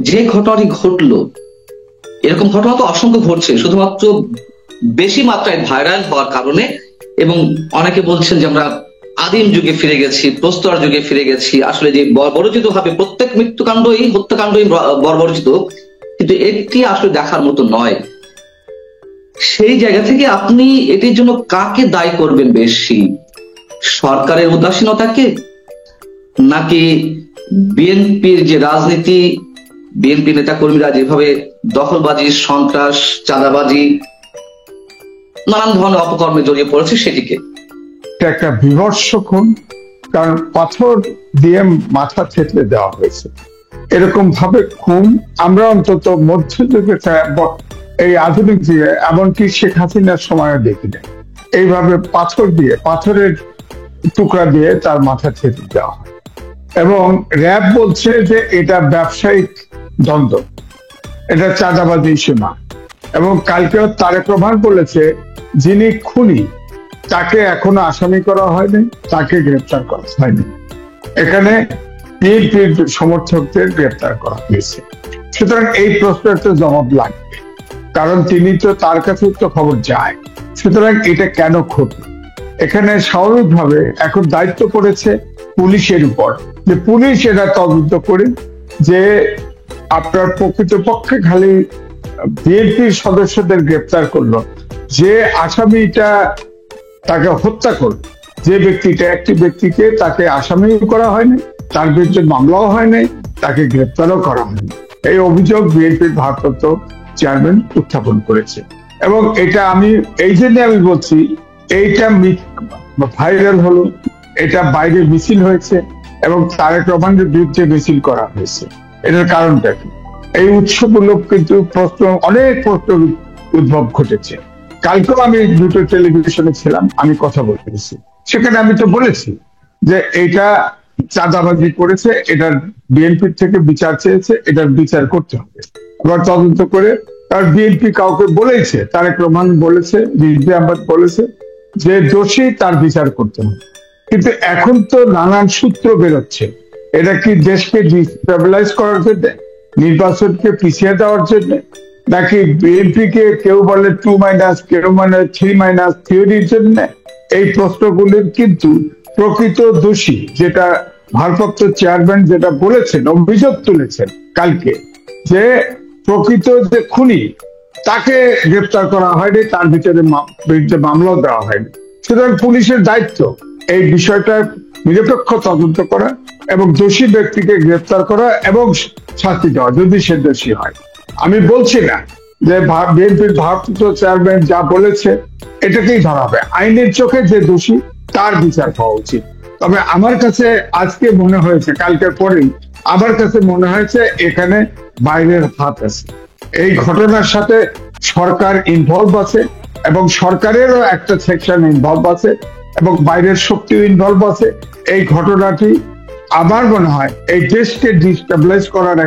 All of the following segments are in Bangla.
যে ঘটনাটি ঘটলো, এরকম ঘটনা তো অসংখ্য ঘটছে, শুধুমাত্র বেশি মাত্রায় ভাইরাল হওয়ার কারণে। এবং অনেকে বলছেন যে আমরা আদিম যুগে ফিরে গেছি, প্রস্তর যুগে ফিরে গেছি। আসলে যে বর্বরচিত ভাবে প্রত্যেক মৃত্যুকাণ্ডই, হত্যাকাণ্ডই বর্বরচিত, কিন্তু এটি আসলে দেখার মতো নয়। সেই জায়গা থেকে আপনি এটির জন্য কাকে দায়ী করবেন বেশি? সরকারের উদাসীনতাকে, নাকি বিএনপির যে রাজনীতি, বিএনপি নেতা কর্মীরা যেভাবে দখলবাজি, সন্ত্রাস, চাঁদাবাজি, নানান ধরনের অপকর্মে জড়িয়ে পড়েছে সেটিকে? এটা একটা বিভৎস খুন, কারণ পাথর দিয়ে মাথা থেতলে দেওয়া হয়েছে। এরকম ভাবে খুন আমরা অন্তত মধ্যযুগে, এই আধুনিক যুগে, এমনকি শেখ হাসিনার সময় দেখি না এইভাবে পাথর দিয়ে, পাথরের টুকরা দিয়ে তার মাথা থেতলে দেওয়া হয়। এবং র্যাব বলছে যে এটা ব্যবসায়িক দ্বন্দ্ব, এটা চাঁদাবাজি ইস্যু না। এবং কালকেও তারেক রহমান বলেছে যিনি খুনি তাকে এখনো আসামি করা হয়নি, তাকে গ্রেপ্তার করা হয়নি। এখানে বিএনপির সমর্থকদের গ্রেপ্তার করা হয়েছে। সুতরাং এই প্রশ্নের তো জবাব লাগবে, কারণ তিনি তো, তার কাছে তো খবর যায়। সুতরাং এটা কেন ঘটল? এখানে স্বাভাবিকভাবে এখন দায়িত্ব পড়েছে পুলিশের উপর, যে পুলিশ এটা তদন্ত করে, যে আপনার প্রকৃতপক্ষে খালি বিএনপির সদস্যদের গ্রেপ্তার করলো, যে আসামিটা তাকে হত্যা করল, যে ব্যক্তিটা, একটি ব্যক্তিকে তাকে আসামি করা হয়নি, তার বিরুদ্ধে মামলাও হয়নি, তাকে গ্রেপ্তারও করা হয়নি। এই অভিযোগ বিএনপির ভারপ্রাপ্ত চেয়ারম্যান উত্থাপন করেছে। এবং এটা আমি এই জন্য আমি বলছি, এইটা ভাইরাল হলো, এটা বাইরে মিছিল হয়েছে এবং তারেক রহমানের বিরুদ্ধে মিছিল করা হয়েছে। এটার কারণটা কি? এই উৎসবমূলক কিন্তু অনেক প্রশ্ন উদ্ভব ঘটেছে। কালকেও আমি দুটো টেলিভিশনে ছিলাম, আমি কথা বলতেছি, সেখানে আমি তো বলেছি যে এটা চাঁদাবাজি করেছে, এটার বিএনপির থেকে বিচার চেয়েছে, এটার বিচার করতে হবে, আবার তদন্ত করে। কারণ বিএনপি কাউকে বলেছে, তারেক রহমান বলেছে, রিজভী আহমেদ বলেছে যে দোষী, তার বিচার করতে হবে। কিন্তু এখন তো নানান সূত্র বেরোচ্ছে, এটা কি দেশকে ডিস্টেবিলাইজ করার জন্য, নির্বাচনকে পিছিয়ে দেওয়ার জন্য, নাকি বিএনপি কে কেউ বলে 2 কেউ মানে 3 থিওরির জন্য? এই প্রশ্নগুলির কিন্তু প্রকৃত দোষী, যেটা ভারপ্রাপ্ত চেয়ারম্যান যেটা বলেছেন, অভিযোগ তুলেছেন কালকে, যে প্রকৃত যে খুনি তাকে গ্রেপ্তার করা হয়নি, তার বিরুদ্ধে মামলাও দেওয়া হয়নি। সুতরাং পুলিশের দায়িত্ব এই বিষয়টা নিরপেক্ষ তদন্ত করা এবং দোষী ব্যক্তিকে গ্রেপ্তার করা এবং শাস্তি দেওয়া, যদি সে দোষী হয়। আমি বলছি না যে বিএনপির ভারপ্রাপ্ত চেয়ারম্যান যা বলেছে এটাকেই ধরা হবে, আইনের চোখে যে দোষী তার বিচার হওয়া উচিত। তবে আমার কাছে আজকে মনে হয়েছে, কালকের পরেই আমার কাছে মনে হয়েছে এখানে বাইরের হাত আছে। এই ঘটনার সাথে সরকার ইনভলভ আছে এবং সরকারেরও একটা সেকশন ইনভলভ আছে এবং বাইরের শক্তি ইনভলভ আছে। এই ঘটনাটি আমার মনে হয় এই দেশকে ডিস্টেবিলাইজ করার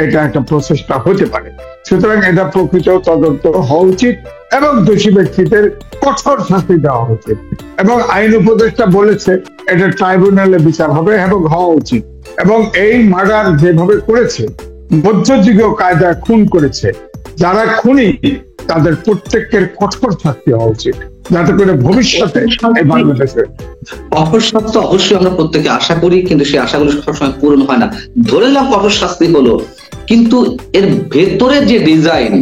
এটা একটা প্রচেষ্টা হতে পারে। সুতরাং এটা প্রকৃত তদন্ত হওয়া উচিত এবং দোষী ব্যক্তিদের কঠোর শাস্তি দেওয়া উচিত। এবং আইন উপদেষ্টা বলেছে এটা ট্রাইব্যুনালে বিচার হবে এবং হওয়া উচিত। এবং এই মার্ডার যেভাবে করেছে, মধ্যযুগীয় কায়দায় খুন করেছে, যারা খুনি তাদের প্রত্যেকের কঠোর শাস্তি হওয়া উচিত, যাতে করে ভবিষ্যতে বাংলাদেশে কঠোর শাস্তি অবশ্যই আমরা প্রত্যেকে আশা করি, কিন্তু সেই আশাগুলো সবসময় পূরণ হয় না। ধরে নিলাম কঠোর শাস্তি হলো, কিন্তু এর ভেতরের যে ডিজাইন,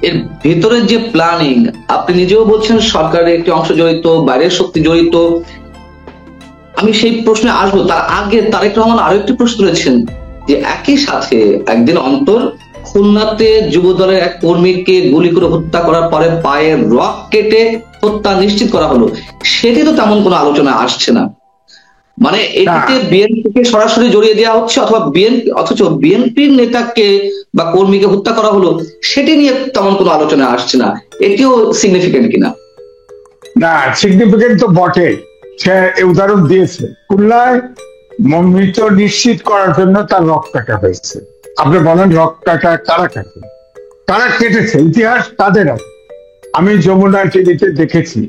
এর ভেতরের যে প্ল্যানিং, আপনি নিজেও বলছেন সরকারের একটি অংশ জড়িত, বাইরের শক্তি জড়িত। আমি সেই প্রশ্নে আসবো, তার আগে তারেক রহমান আরো একটি প্রশ্ন তুলেছেন যে একই সাথে একদিন অন্তর খুলনাতে যুব দলের এক কর্মীকে গুলি করে হত্যা করার পরে পায়ের রক কেটে হত্যা নিশ্চিত করা হলো, সেটি তো তেমন কোনো আলোচনা আসছে না। মানে এটিতে বিএনপিকে সরাসরি জড়িয়ে দেওয়া হচ্ছে, অথচ বিএনপির নেতাকে বা কর্মীকে হত্যা করা হলো, সেটি নিয়ে তেমন কোনো আলোচনা আসছে না। এটিও সিগনিফিকেন্ট কিনা? না, সিগনিফিকেন্ট তো বটে। সে উদাহরণ দিয়েছে, খুলনায় মৃত নিশ্চিত করার জন্য তার রক কাটা হয়েছে। আপনি বলেন রক কাটা কারা কাটে, কারা কেটেছে, ইতিহাস তাদের আছে। আমি যমুনা টিভিতে দেখেছি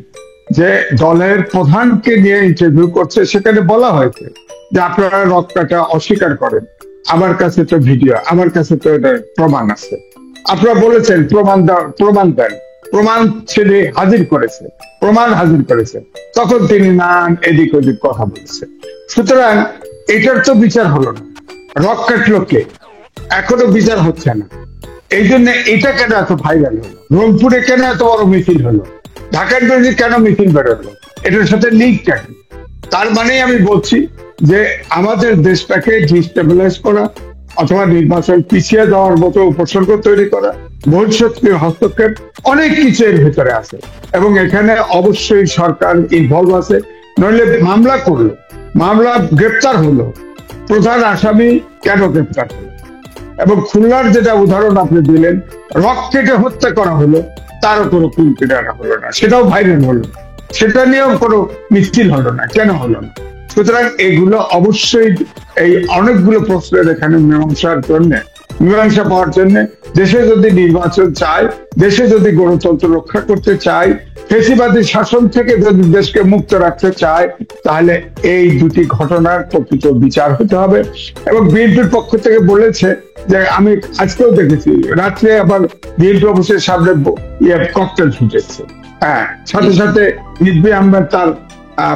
যে দলের প্রধানকে নিয়ে ইন্টারভিউ করছে, সেখানে বলা হয়েছে যে আপনারা রক কাটা অস্বীকার করেন, আমার কাছে তো ভিডিও, আমার কাছে তো এটা প্রমাণ আছে। আপনারা বলেছেন প্রমাণ দেন, প্রমাণ ছেলে হাজির করেছে, প্রমাণ হাজির করেছে, তখন তিনি নানান এদিক ওদিক কথা বলেছেন। সুতরাং এটার তো বিচার হলো না, রক কাটলো কে, এখনো বিচার হচ্ছে না। এই জন্য এটা কেন এত ভাইরাল হলো, রংপুরে কেন এত বড় মিছিল হলো, ঢাকার বিরুদ্ধে কেন মিছিল বেরোলো, এটার সাথে লিঙ্কটা কি? তার মানেই আমি বলছি যে আমাদের দেশটাকে ডিস্টেবিলাইজ করা অথবা নির্বাচন পিছিয়ে দেওয়ার মতো উপসর্গ তৈরি করা, বহিঃশক্তির হস্তক্ষেপ, অনেক কিছু এর ভেতরে আছে এবং এখানে অবশ্যই সরকার ইনভলভ আছে। নইলে মামলা করলো, মামলা গ্রেপ্তার হলো, প্রধান আসামি কেন গ্রেপ্তার হলো? এবং খুলনার যেটা উদাহরণ আপনি দিলেন, রক কেটে হত্যা করা হলো, তারও কোনো কুল কিনারা হলো না, সেটাও ভাইরাল হলো, সেটা নিয়েও কোনো মিছিল হলো না, কেন হলো না? সুতরাং এগুলো অবশ্যই এই অনেকগুলো প্রশ্নের এখানে মীমাংসা পাওয়ার জন্য দেশে যদি নির্বাচন চায়, দেশে যদি গণতন্ত্র রক্ষা করতে চায়, ফেসিবাদী শাসন থেকে যদি দেশকে মুক্ত রাখতে চায়, তাহলে এই দুটি ঘটনার প্রকৃত বিচার হতে হবে। এবং বিএনপির পক্ষ থেকে বলেছে যে, আমি আজকেও দেখেছি রাত্রে আবার বিএনপি অফিসের সামনে ককটেল ফুটেছে, হ্যাঁ, সাথে সাথে রিজভী আহমেদ তার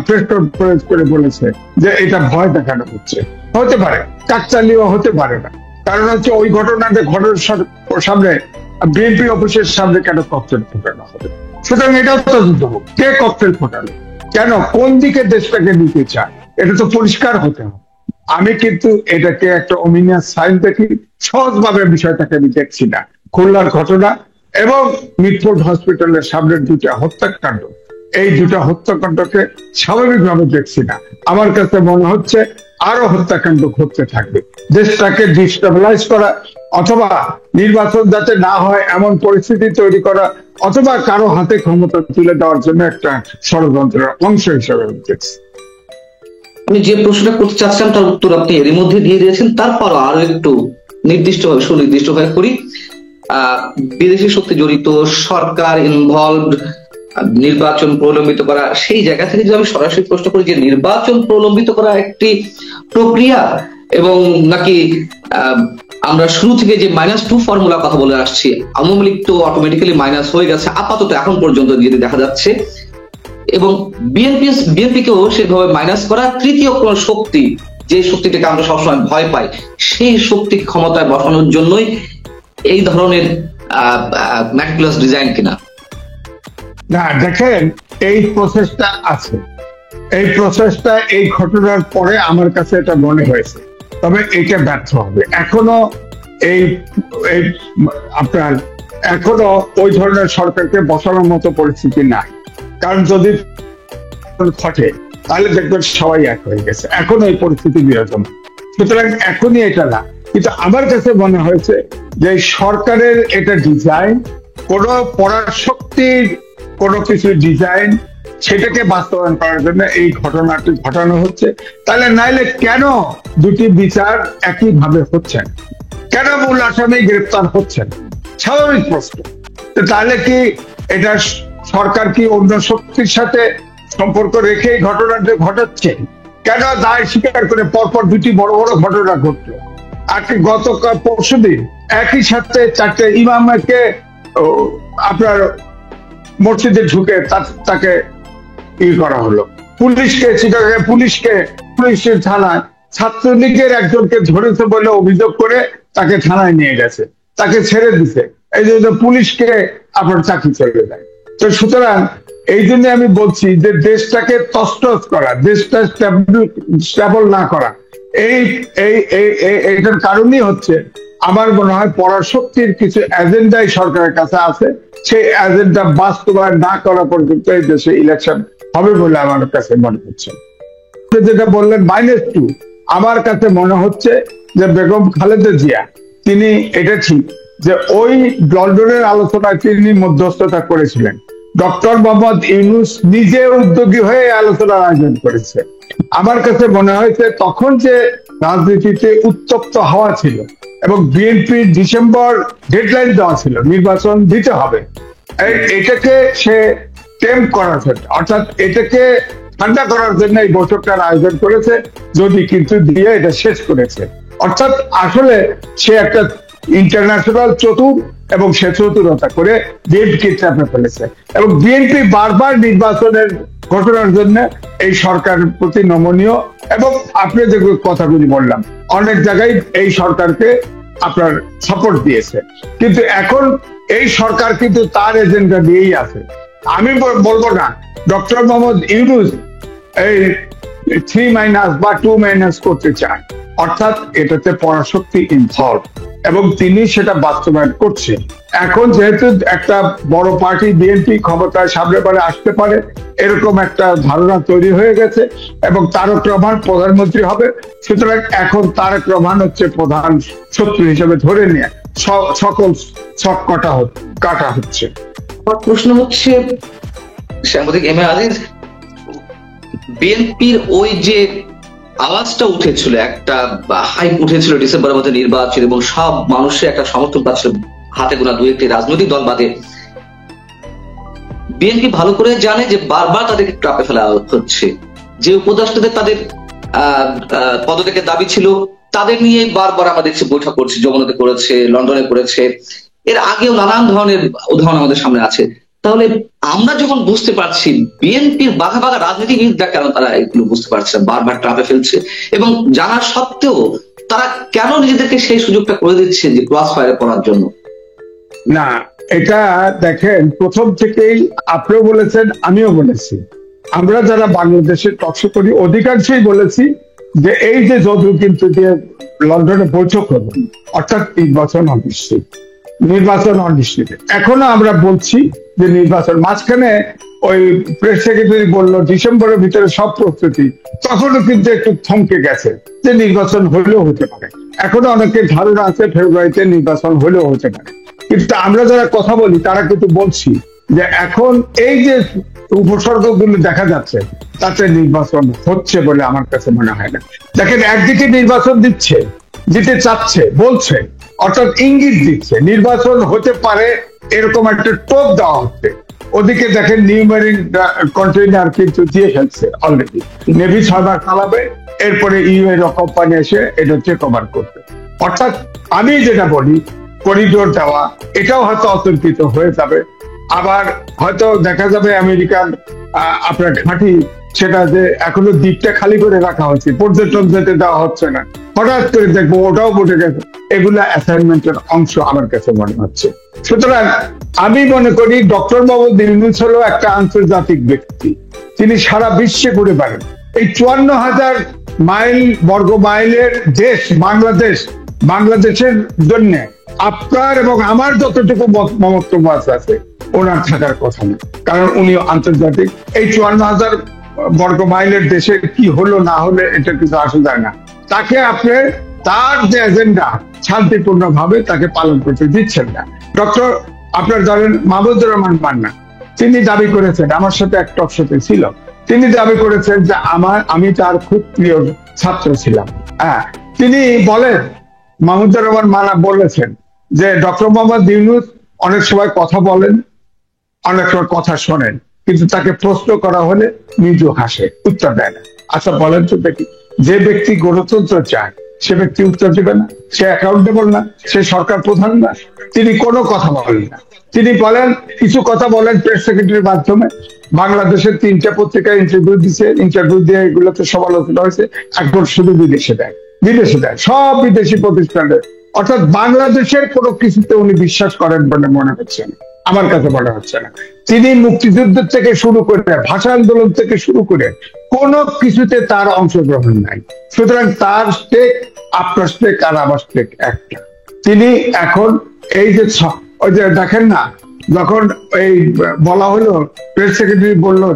প্রেস কনফারেন্স করে বলেছে যে এটা ভয় দেখানো হচ্ছে। হতে পারে, কাকতালীয় হতে পারে না, কারণ হচ্ছে ওই ঘটনাটা ঘটনার সামনে বিএনপি অফিসের সামনে কেন ককটেল ফোটানো হবে? সুতরাং এটাও তদন্ত হোক, কে ককটেল ফোটালো, কেন, কোন দিকে দেশটাকে নিতে চায়, এটা তো পরিষ্কার হতে হবে। আমি কিন্তু এটাকে একটা অমিনিয়াস সাইন দেখি, সহজভাবে বিষয়টাকে আমি দেখছি না। খুলনার ঘটনা এবং মিটফোর্ড হসপিটালের সামনের দুটা হত্যাকাণ্ড, এই দুটা হত্যাকাণ্ডকে স্বাভাবিকভাবে দেখছি না। আমার কাছে মনে হচ্ছে আরো হত্যাকাণ্ড ঘটতে থাকবে, দেশটাকে ডিস্টেবিলাইজ করা অথবা নির্বাচন যাতে না হয় এমন পরিস্থিতি তৈরি করা, অথবা কারো হাতে ক্ষমতা তুলে দেওয়ার জন্য একটা ষড়যন্ত্রের অংশ হিসেবে দেখছি। আমি যে প্রশ্নটা করতে চাচ্ছিলাম তার উত্তর আপনি এরই মধ্যে দিয়ে দিয়েছেন, তারপরও আরো একটু সুনির্দিষ্টভাবে করি। বিদেশি শক্তি জড়িত, সরকার ইনভলভড, নির্বাচন প্রলম্বিত করা, সেই জায়গা থেকে যদি আমি সরাসরি প্রশ্ন করি যে নির্বাচন প্রলম্বিত করা একটি প্রক্রিয়া, এবং নাকি আমরা শুরু থেকে যে -2 ফর্মুলা কথা বলে আসছি, আওয়ামী লীগ তো অটোমেটিক্যালি মাইনাস হয়ে গেছে আপাতত এখন পর্যন্ত যেটি দেখা যাচ্ছে, এবং বিএনপিকেও সেভাবে মাইনাস করা তৃতীয় কোন শক্তি, যে শক্তিটাকে আমরা সবসময় ভয় পাই, সেই শক্তি ক্ষমতায় বসানোর জন্যই এই ধরনের ম্যাটিকুলাস ডিজাইন কিনা? না, দেখেন, এই প্রসেসটা আছে, এই প্রসেসটা এই ঘটনার পরে আমার কাছে এটা মনে হয়েছে, তবে এটা ব্যর্থ হবে। এখনো এই আপনার এখনো ওই ধরনের সরকারকে বসানোর মতো পরিস্থিতি নাই, কারণ যদি ঘটে তাহলে দেখবেন সবাই এক হয়ে গেছে, এখনো এই পরিস্থিতি বিরাজমান। সুতরাং এখনই এটা না, কিন্তু আমার কাছে মনে হয়েছে যে সরকারের এটা ডিজাইন, কোন পরাশক্তির কোনো কিছু ডিজাইন, সেটাকে বাস্তবায়ন করার জন্য এই ঘটনাটি ঘটানো হচ্ছে। তাহলে নাইলে কেন দুটি বিচার একইভাবে হচ্ছে, কেন মূল আসামি গ্রেপ্তার হচ্ছেন? স্বাভাবিক প্রশ্ন। তাহলে কি এটা সরকার কি অন্য শক্তির সাথে সম্পর্ক রেখে এই ঘটনাটি ঘটাচ্ছে? কেন দায় স্বীকার করে পরপর দুটি বড় বড় ঘটনা ঘটলো? আর গতকাল পরশুদিন একই সাথে 4টে ইমামকে আপনার মসজিদে ঢুকে তাকে করা হলো, পুলিশের থানায় ছাত্রলীগের একজনকে ধরেছে বলে অভিযোগ করে তাকে থানায় নিয়ে গেছে, তাকে ছেড়ে দিছে, এই জন্য পুলিশকে আপনার চাকরি চলে যায়। তো সুতরাং এই জন্য আমি বলছি যে দেশটাকে তছনছ করা, দেশটা স্টেবল না করা, এইটার কারণই হচ্ছে আমার মনে হয় পরাশক্তির কিছু এজেন্ডাই সরকারের কাছে আছে, সেই এজেন্ডা বাস্তবায়ন না করা পর্যন্ত এই দেশে ইলেকশন হবে বলে আমার কাছে মনে হচ্ছে। যেটা বললেন -2, আমার কাছে মনে হচ্ছে যে বেগম খালেদা জিয়া, তিনি, এটা ঠিক যে ওই লন্ডনের আলোচনায় তিনি মধ্যস্থতা করেছিলেন, ডক্টর মোহাম্মদ ইউনূস নিজে উদ্যোগী হয়ে আলোচনার আয়োজন করেছে। আমার কাছে মনে হয়েছে তখন যে রাজনীতিতে উত্তপ্ত হাওয়া ছিল এবং বিএনপি ডিসেম্বর ডেডলাইন দেওয়া ছিল, নির্বাচন দিতে হবে, এটাকে সে টেম্প করার জন্য, অর্থাৎ এটাকে ঠান্ডা করার জন্য এই বৈঠকটার আয়োজন করেছে, যদি কিন্তু দিয়ে এটা শেষ করেছে। অর্থাৎ আসলে সে একটা ইন্টারন্যাশনাল চতুর এবং সে চতুরতা করে বিএনপি চাপে ফেলেছে এবং বিএনপি বারবার নির্বাচনের ঘোষণার জন্য এই সরকারের প্রতি নমনীয় এবং আপনি যে কথাগুলি বললাম অনেক জায়গায় এই সরকারকে আপনার সাপোর্ট দিয়েছে, কিন্তু এখন এই সরকার কিন্তু তার এজেন্ডা দিয়েই আছে। আমি বলবো না ডক্টর মোহাম্মদ ইউনূস এই 3 বা 2 করতে চান, অর্থাৎ এটাতে পরাশক্তি ইনভলভ এবং তিনি সেটা বাস্তবায়ন করছেন। এখন যেহেতু একটা বড় পার্টি বিএনপি ক্ষমতায় সামনে পারে আসতে পারে এরকম একটা ধারণা তৈরি হয়ে গেছে এবং তারেক রহমান প্রধানমন্ত্রী হবে, সুতরাং এখন তারেক রহমান হচ্ছে প্রধান শত্রু হিসেবে ধরে নিয়ে সকল ছক কাটা হচ্ছে। আমার প্রশ্ন হচ্ছে সাংবাদিক এম এ আজিজ, বিএনপির ওই যে আওয়াজটা উঠেছিল, একটা হাইপ উঠেছিল ডিসেম্বরের মধ্যে নির্বাচন এবং সব মানুষের একটা সমর্থন পাচ্ছিল হাতে গোনা দু একটি রাজনৈতিক দল বাদে, বিএনপি ভালো করে জানে যে বারবার তাদেরকে ট্রাপে ফেলা হচ্ছে। যে উপদেষ্টাদের তাদের পদত্যাগের দাবি ছিল তাদের নিয়ে বারবার আমরা দেখছি বৈঠক করছে, যমুনাতে করেছে, লন্ডনে করেছে, এর আগেও নানান ধরনের উদাহরণ আমাদের সামনে আছে। তাহলে আমরা যখন বুঝতে পারছি বিএনপির বাঘা বাঘা রাজনীতিবিদরা কেন তারা এগুলো বুঝতে পারছে বারবার ট্রাপে ফেলছে এবং জানার সত্ত্বেও তারা কেন নিজেদেরকে সেই সুযোগটা করে দিচ্ছে যে ক্রস ফায়ারে পড়ার জন্য? না, এটা দেখেন প্রথম থেকেই আপনিও বলেছেন আমিও বলেছি, আমরা যারা বাংলাদেশের টকশো করি অধিকাংশই বলেছি যে এই যে যদু কিন্তু দিয়ে লন্ডনে বৈঠক করবেন অর্থাৎ নির্বাচন অনিশ্চিত। এখনো আমরা বলছি যে নির্বাচন, মাঝখানে ওই প্রেস সেক্রেটারি বললো ডিসেম্বরের ভিতরে সব প্রস্তুতি, তখনও কিন্তু একটু থমকে গেছে যে নির্বাচন হলেও হতে পারে। এখনো অনেকের ধারণা আছে ফেব্রুয়ারিতে নির্বাচন হলেও হতে পারে, কিন্তু আমরা যারা কথা বলি তারা কিন্তু বলছি যে এখন এই যে উপসর্গগুলো দেখা যাচ্ছে তাতে নির্বাচন হচ্ছে বলে আমার কাছে মনে হয় না। দেখেন একদিকে নির্বাচন দিতে চাচ্ছে, বলছে, অর্থাৎ ইঙ্গিত দিচ্ছে নির্বাচন হতে পারে এরকম একটা টোপ দেওয়া হচ্ছে। ওদিকে দেখেন নিউ মেরিন কন্টেইনার কিন্তু দিয়ে ফেলছে অলরেডি, নেভি সার্ভার চালাবে, এরপরে ইউএর কোম্পানি এসে এটা টেক ওভার করবে। অর্থাৎ আমি যেটা বলি করিডোর দেওয়া এটাও হয়তো অতর্কিত হয়ে যাবে। আবার হয়তো দেখা যাবে আমেরিকান আপনার ঘাঁটি সেটা যে এখনো দ্বীপটা খালি করে রাখা হচ্ছে, পর্যটন যেতে দেওয়া হচ্ছে না, হঠাৎ করে দেখবো ওটাও বসে গেছে। এগুলা অ্যাসাইনমেন্টের অংশ আমার কাছে মনে হচ্ছে। সুতরাং আমি মনে করি ডক্টর মোহাম্মদ ইউনূস হলো একটা আন্তর্জাতিক ব্যক্তি, তিনি সারা বিশ্বে ঘুরে বেড়ান। এই 54,000 বর্গ মাইলের দেশ বাংলাদেশের জন্য আপনার এবং আমার যতটুকু মমত্ব আছে ওনার থাকার কথা না, কারণ উনি আন্তর্জাতিক। এই 54,000 বর্গ মাইলের দেশে কি হলো না হলে এটা কিছু আসা যায় না। তাকে আপনি তার যে এজেন্ডা শান্তিপূর্ণ ভাবে তাকে পালন করতে দিচ্ছেন না। ডক্টর আপনার ধরেন মাহমুদুর রহমান মান্না, তিনি দাবি করেছেন, আমার সাথে এক টক শোতে ছিল, তিনি দাবি করেছেন যে আমি তার খুব প্রিয় ছাত্র ছিলাম। হ্যাঁ, তিনি বলেন, মাহমুদুর রহমান মান্না বলেছেন যে ডক্টর মোহাম্মদ ইউনূস অনেক সময় কথা বলেন, অনেক সময় কথা শোনেন, কিন্তু তাকে প্রশ্ন করা হলে মৃদু হাসে, উত্তর দেয় না। আচ্ছা বলেন তো দেখি, যে ব্যক্তি গণতন্ত্র চায় সে ব্যক্তি উত্তর দেবে না? সে অ্যাকাউন্টেবল না? সে সরকার প্রধান না? তিনি কোনো কথা বলেন না। তিনি বলেন, কিছু কথা বলেন প্রেস সেক্রেটারির মাধ্যমে, বাংলাদেশের 3টা পত্রিকায় ইন্টারভিউ দিচ্ছে, ইন্টারভিউ দিয়ে এগুলোতে সমালোচনা হয়েছে, এখন শুধু বিদেশে দেয় সব বিদেশি প্রতিষ্ঠানে। অর্থাৎ বাংলাদেশের কোনো কিছুতে উনি বিশ্বাস করেন বলে মনে হচ্ছে না, আমার কাছে মনে হচ্ছে না। তিনি মুক্তিযুদ্ধ থেকে শুরু করে ভাষা আন্দোলন থেকে শুরু করে কোনো কিছুতে তার অংশগ্রহণ নাই। সুতরাং তার স্টেক আপনার স্টেক আর আমার স্টেক একটা। তিনি এখন এই যে ওই যে দেখেন না, যখন এই বলা হলো প্রেস সেক্রেটারি বললো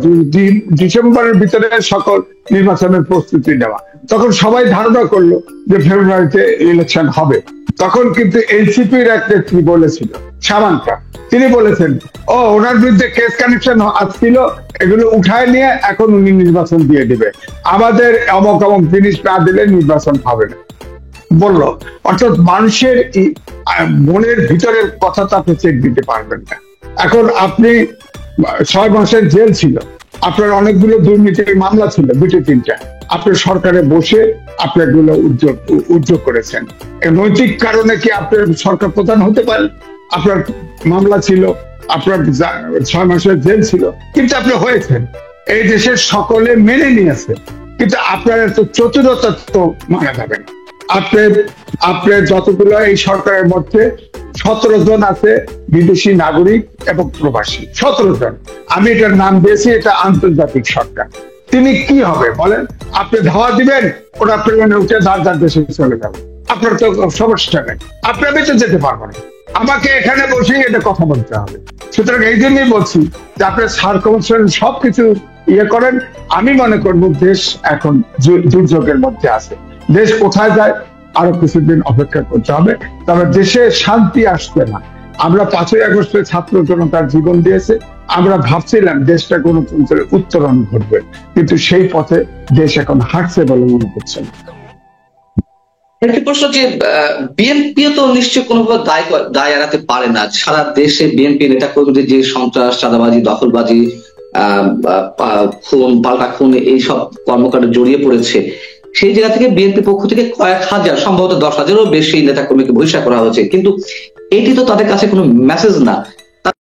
ডিসেম্বরের ভিতরে সকল নির্বাচনের প্রস্তুতি নেওয়া, তখন সবাই ধারণা করলো যে ফেব্রুয়ারিতে ইলেকশন হবে। তখন কিন্তু এনসিপির এক নেত্রী বলেছিল, সামান্তা, তিনি বলেছেন ওনার বিরুদ্ধে কেস কানেকশন আসছিল, এগুলো উঠায় নিয়ে এখন উনি নির্বাচন দিয়ে দিবে, আমাদের অমক অমক জিনিস না দিলে নির্বাচন হবে না বললো। অর্থাৎ মানুষের মনের ভিতরের কথা তো আপনি চেক দিতে পারবেন না। এখন আপনি 6 মাসের জেল ছিল, আপনার অনেকগুলো দুর্নীতির মামলা ছিল, দুটো তিনটা, আপনার সরকারে বসে আপনি এগুলো উদ্যোগ করেছেন। এই নৈতিক কারণে কি আপনার সরকার প্রধান হতে পারেন? আপনার মামলা ছিল, আপনার 6 মাসের জেল ছিল, কিন্তু আপনি হয়েছেন। এই দেশের সকলে মেনে নিয়েছে, কিন্তু আপনার এত চতুরতা তো মানা যাবে না। আপনার যতগুলো এই সরকারের মধ্যে 17 জন আছে বিদেশি নাগরিক এবং প্রবাসী, 17 জন। আমি এটার নাম দিয়েছি, এটা আন্তর্জাতিক সরকার। তিনি কি হবে বলেন? আপনি ধাওয়া দিবেন, ওরা প্লেনে উঠে যার দেশে চলে যাবে, আপনার তো সমস্যা নেই, আপনি আমি তো যেতে পারবো না। আমাকে এখানে বসেই এটা কথা বলতে হবে। সুতরাং এই জন্যই বলছি যে আপনার সার্কামস্টেন্স সবকিছু ইয়ে করেন। আমি মনে করবো দেশ এখন দুর্যোগের মধ্যে আছে। দেশ কোথায় যায় আরো কিছুদিন অপেক্ষা করতে হবে, তবে দেশে শান্তি আসবে না। আমরা 5ই আগস্টে ছাত্র জনতার জীবন দিয়েছে, আমরা ভাবছিলাম দেশটা গণতন্ত্রের উত্তরণ ঘটবে, কিন্তু সেই পথে দেশ এখন হাঁটছে বলে মনে হচ্ছে না। একটি প্রশ্ন যে বিএনপি তো নিশ্চয়ই কোনোভাবে দায় এড়াতে পারে না। সারা দেশে বিএনপি নেতা কর্মীদের যে সন্ত্রাস, চাঁদাবাজি, দখলবাজি, খুন, পাল্টা খুন, এইসব কর্মকাণ্ডে জড়িয়ে পড়েছে, সেই জায়গা থেকে বিএনপি পক্ষ থেকে কয়েক হাজার, সম্ভবত 10,000-এরও বেশি নেতা কর্মীকে বহিষ্কার করা হয়েছে, কিন্তু এটি তো তাদের কাছে কোনো মেসেজ না